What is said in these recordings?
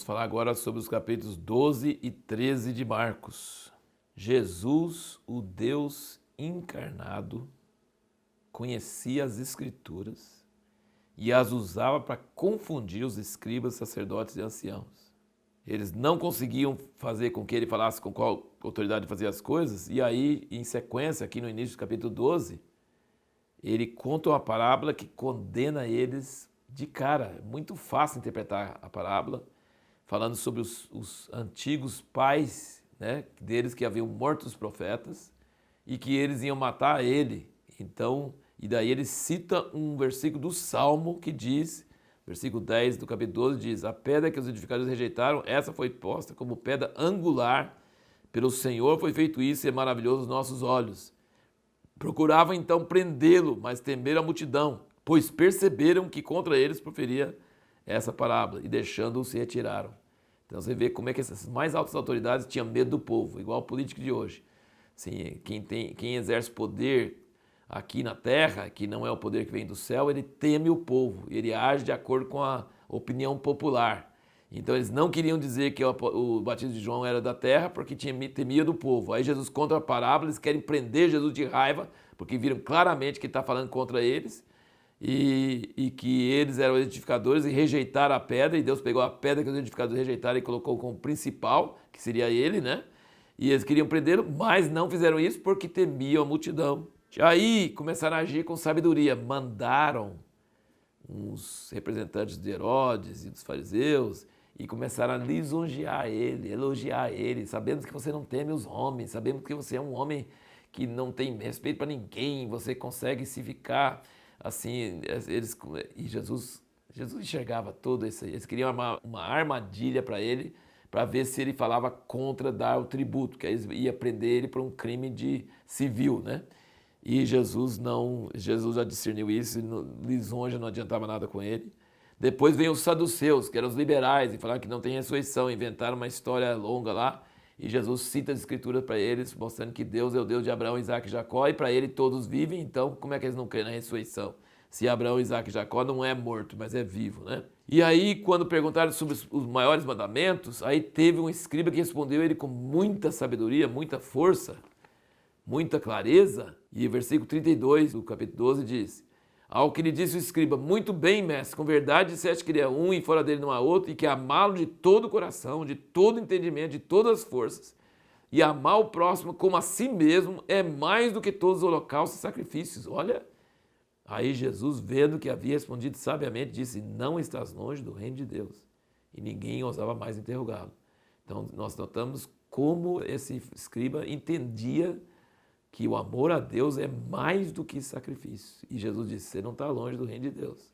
Vamos falar agora sobre os capítulos 12 e 13 de Marcos. Jesus, o Deus encarnado, conhecia as Escrituras e as usava para confundir os escribas, sacerdotes e anciãos. Eles não conseguiam fazer com que ele falasse com qual autoridade fazia as coisas, e aí, em sequência, aqui no início do capítulo 12, ele conta uma parábola que condena eles de cara. É muito fácil interpretar a parábola, falando sobre os antigos pais, né, deles que haviam morto os profetas e que eles iam matar ele. Então, e daí ele cita um versículo do Salmo que diz, versículo 10 do capítulo 12 diz: a pedra que os edificadores rejeitaram, essa foi posta como pedra angular, pelo Senhor foi feito isso e é maravilhoso aos nossos olhos. Procuravam então prendê-lo, mas temeram a multidão, pois perceberam que contra eles proferia essa parábola, e deixando-o se retiraram. Então você vê como é que essas mais altas autoridades tinham medo do povo, igual o político de hoje. Assim, quem exerce poder aqui na terra, que não é o poder que vem do céu, ele teme o povo, ele age de acordo com a opinião popular. Então eles não queriam dizer que o batismo de João era da terra porque temia do povo. Aí Jesus conta a parábola, eles querem prender Jesus de raiva, porque viram claramente que ele está falando contra eles e que eles eram edificadores e rejeitaram a pedra, e Deus pegou a pedra que os edificadores rejeitaram e colocou como principal, que seria ele, né? E eles queriam prendê-lo, mas não fizeram isso porque temiam a multidão. Aí começaram a agir com sabedoria, mandaram uns representantes de Herodes e dos fariseus e começaram a lisonjear ele, elogiar ele. Sabemos que você não teme os homens, sabemos que você é um homem que não tem respeito para ninguém, você consegue se ficar assim. E Jesus enxergava tudo isso. Eles queriam armar uma armadilha para ele, para ver se ele falava contra dar o tributo, que aí ia prender ele por um crime de civil, né? E Jesus já discerniu isso, e lisonja não adiantava nada com ele. Depois vem os saduceus, que eram os liberais, e falaram que não tem ressurreição, inventaram uma história longa lá, e Jesus cita as escrituras para eles, mostrando que Deus é o Deus de Abraão, Isaac e Jacó, e para ele todos vivem, então como é que eles não creem na ressurreição? Se Abraão, Isaac e Jacó não é morto, mas é vivo, né? E aí, quando perguntaram sobre os maiores mandamentos, aí teve um escriba que respondeu ele com muita sabedoria, muita força, muita clareza, e o versículo 32 do capítulo 12 diz: ao que lhe disse o escriba: muito bem, mestre, com verdade disseste que ele é um e fora dele não há outro, e que amá-lo de todo o coração, de todo o entendimento, de todas as forças, e amar o próximo como a si mesmo é mais do que todos os holocaustos e sacrifícios. Olha, aí Jesus, vendo que havia respondido sabiamente, disse: não estás longe do reino de Deus. E ninguém ousava mais interrogá-lo. Então nós notamos como esse escriba entendia que o amor a Deus é mais do que sacrifício. E Jesus disse: você não está longe do reino de Deus.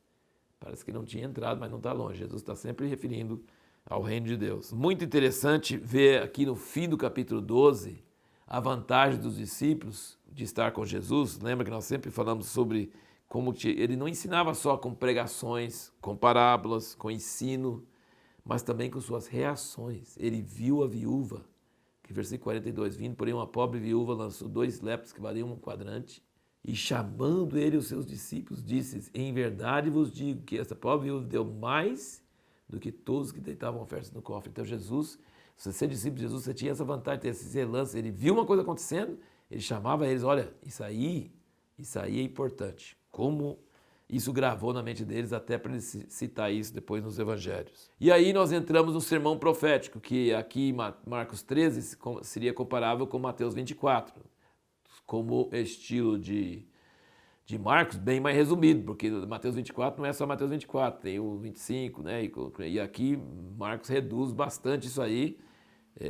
Parece que não tinha entrado, mas não está longe. Jesus está sempre referindo ao reino de Deus. Muito interessante ver aqui no fim do capítulo 12 a vantagem dos discípulos de estar com Jesus. Lembra que nós sempre falamos sobre como ele não ensinava só com pregações, com parábolas, com ensino, mas também com suas reações. Ele viu a viúva, que versículo 42, vindo, porém, uma pobre viúva lançou 2 lepros que valiam um quadrante, e chamando ele os seus discípulos, disse: em verdade vos digo que essa pobre viúva deu mais do que todos que deitavam ofertas no cofre. Então Jesus, se você é discípulo de Jesus, você tinha essa vantagem, ter esse relance. Ele viu uma coisa acontecendo, ele chamava eles: olha, isso aí é importante. Como isso gravou na mente deles, até para eles citar isso depois nos evangelhos. E aí nós entramos no sermão profético, que aqui em Marcos 13 seria comparável com Mateus 24, como estilo de Marcos, bem mais resumido, porque Mateus 24 não é só Mateus 24, tem o 25, né? E aqui Marcos reduz bastante isso aí,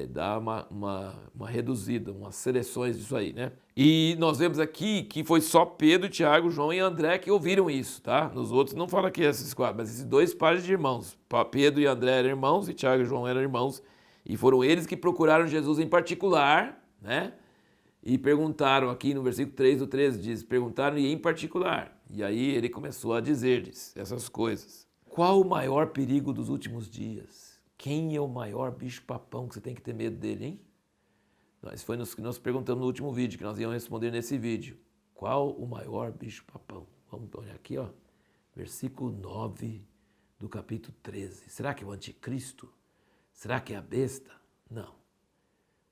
dá uma reduzida, umas seleções disso aí, né? E nós vemos aqui que foi só Pedro, Tiago, João e André que ouviram isso, tá? Nos outros não fala que esses 4, mas esses 2 pares de irmãos. Pedro e André eram irmãos e Tiago e João eram irmãos. E foram eles que procuraram Jesus em particular, né? E perguntaram aqui no versículo 3 do 13, diz: perguntaram e em particular. E aí ele começou a dizer-lhes essas coisas. Qual o maior perigo dos últimos dias? Quem é o maior bicho-papão que você tem que ter medo dele, hein? Foi que nós perguntamos no último vídeo, que nós íamos responder nesse vídeo. Qual o maior bicho-papão? Vamos olhar aqui, ó. Versículo 9 do capítulo 13. Será que é o anticristo? Será que é a besta? Não.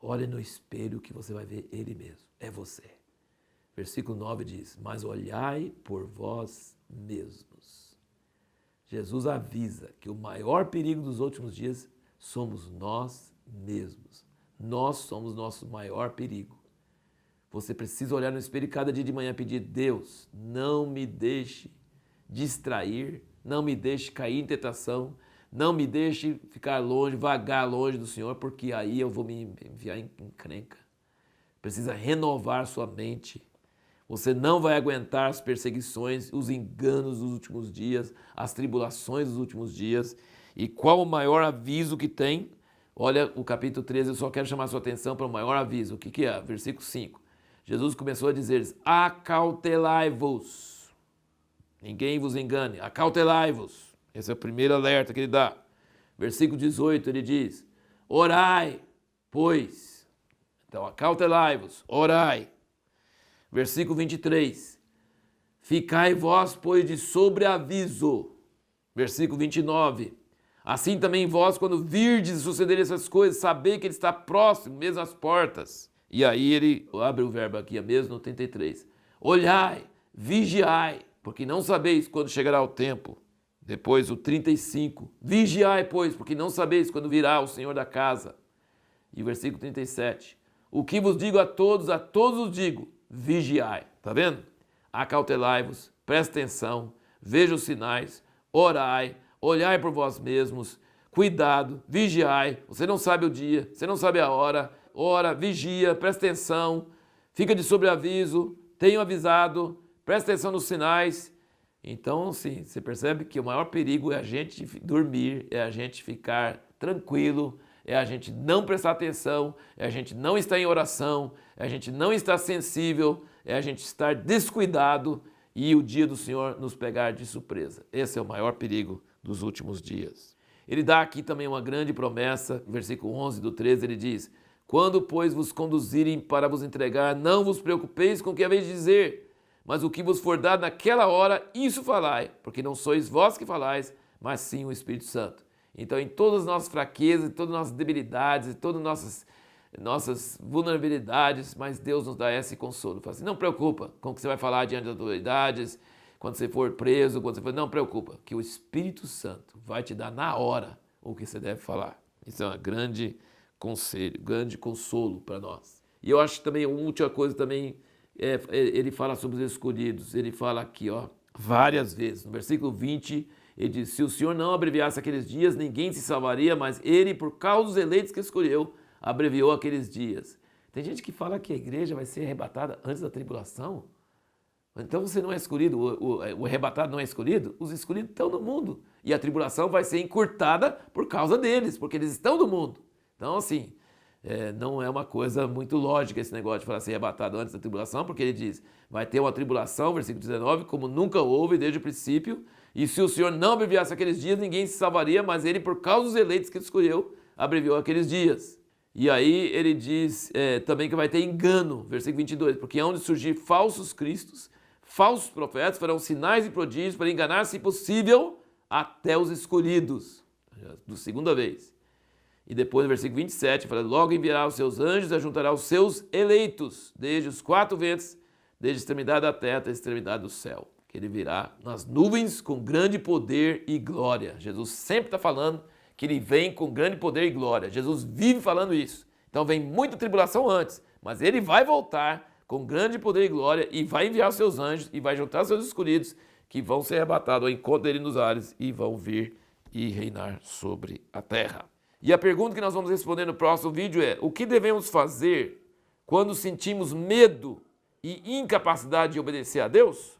Olhe no espelho que você vai ver ele mesmo. É você. Versículo 9 diz, mas olhai por vós mesmos. Jesus avisa que o maior perigo dos últimos dias somos nós mesmos. Nós somos nosso maior perigo. Você precisa olhar no espelho cada dia de manhã e pedir, Deus, não me deixe distrair, não me deixe cair em tentação, não me deixe ficar longe, vagar longe do Senhor, porque aí eu vou me enfiar em encrenca. Precisa renovar sua mente. Você não vai aguentar as perseguições, os enganos dos últimos dias, as tribulações dos últimos dias. E qual o maior aviso que tem? Olha o capítulo 13, eu só quero chamar sua atenção para o maior aviso. O que é? Versículo 5. Jesus começou a dizer, acautelai-vos. Ninguém vos engane, acautelai-vos. Esse é o primeiro alerta que ele dá. Versículo 18, ele diz, orai, pois. Então, acautelai-vos, orai. Versículo 23, ficai vós, pois, de sobreaviso. Versículo 29, assim também vós, quando virdes suceder essas coisas, sabei que ele está próximo, mesmo às portas. E aí ele abre o verbo aqui mesmo no 33. Olhai, vigiai, porque não sabeis quando chegará o tempo. Depois o 35. Vigiai, pois, porque não sabeis quando virá o Senhor da casa. E o versículo 37. O que vos digo a todos os digo, vigiai. Tá vendo? Acautelai-vos, presta atenção, veja os sinais, orai, olhai por vós mesmos, cuidado, vigiai. Você não sabe o dia, você não sabe a hora. Ora, vigia, presta atenção, fica de sobreaviso, tenho avisado, presta atenção nos sinais. Então, sim, você percebe que o maior perigo é a gente dormir, é a gente ficar tranquilo, é a gente não prestar atenção, é a gente não estar em oração, é a gente não estar sensível, é a gente estar descuidado e o dia do Senhor nos pegar de surpresa. Esse é o maior perigo dos últimos dias. Ele dá aqui também uma grande promessa, no versículo 11 do 13, ele diz, quando, pois, vos conduzirem para vos entregar, não vos preocupeis com o que haveis de dizer, mas o que vos for dado naquela hora, isso falai, porque não sois vós que falais, mas sim o Espírito Santo. Então, em todas as nossas fraquezas, em todas as nossas debilidades, em todas as nossas vulnerabilidades, mas Deus nos dá esse consolo. Fala assim, não preocupa com o que você vai falar diante das autoridades, quando você for preso, quando você for... Não preocupa, que o Espírito Santo vai te dar na hora o que você deve falar. Isso é uma grande conselho, grande consolo para nós. E eu acho também, uma última coisa também, ele fala sobre os escolhidos, ele fala aqui, ó, várias vezes, no versículo 20, ele diz, se o Senhor não abreviasse aqueles dias, ninguém se salvaria, mas ele, por causa dos eleitos que escolheu, abreviou aqueles dias. Tem gente que fala que a igreja vai ser arrebatada antes da tribulação. Então você não é escolhido, o arrebatado não é escolhido, os escolhidos estão no mundo. E a tribulação vai ser encurtada por causa deles, porque eles estão no mundo. Então, assim, não é uma coisa muito lógica esse negócio de falar ser arrebatado antes da tribulação, porque ele diz, vai ter uma tribulação, versículo 19, como nunca houve desde o princípio, e se o Senhor não abreviasse aqueles dias, ninguém se salvaria, mas ele, por causa dos eleitos que ele escolheu, abreviou aqueles dias. E aí ele diz também que vai ter engano, versículo 22, porque hão de surgir falsos cristos, falsos profetas, farão sinais e prodígios para enganar, se possível, até os escolhidos, da segunda vez. E depois, no versículo 27, fala, logo enviará os seus anjos e ajuntará os seus eleitos, desde os quatro ventos, desde a extremidade da terra até a extremidade do céu. Que ele virá nas nuvens com grande poder e glória. Jesus sempre está falando que ele vem com grande poder e glória. Jesus vive falando isso. Então vem muita tribulação antes, mas ele vai voltar com grande poder e glória e vai enviar os seus anjos e vai juntar os seus escolhidos que vão ser arrebatados ao encontro dele nos ares e vão vir e reinar sobre a terra. E a pergunta que nós vamos responder no próximo vídeo é, o que devemos fazer quando sentimos medo e incapacidade de obedecer a Deus?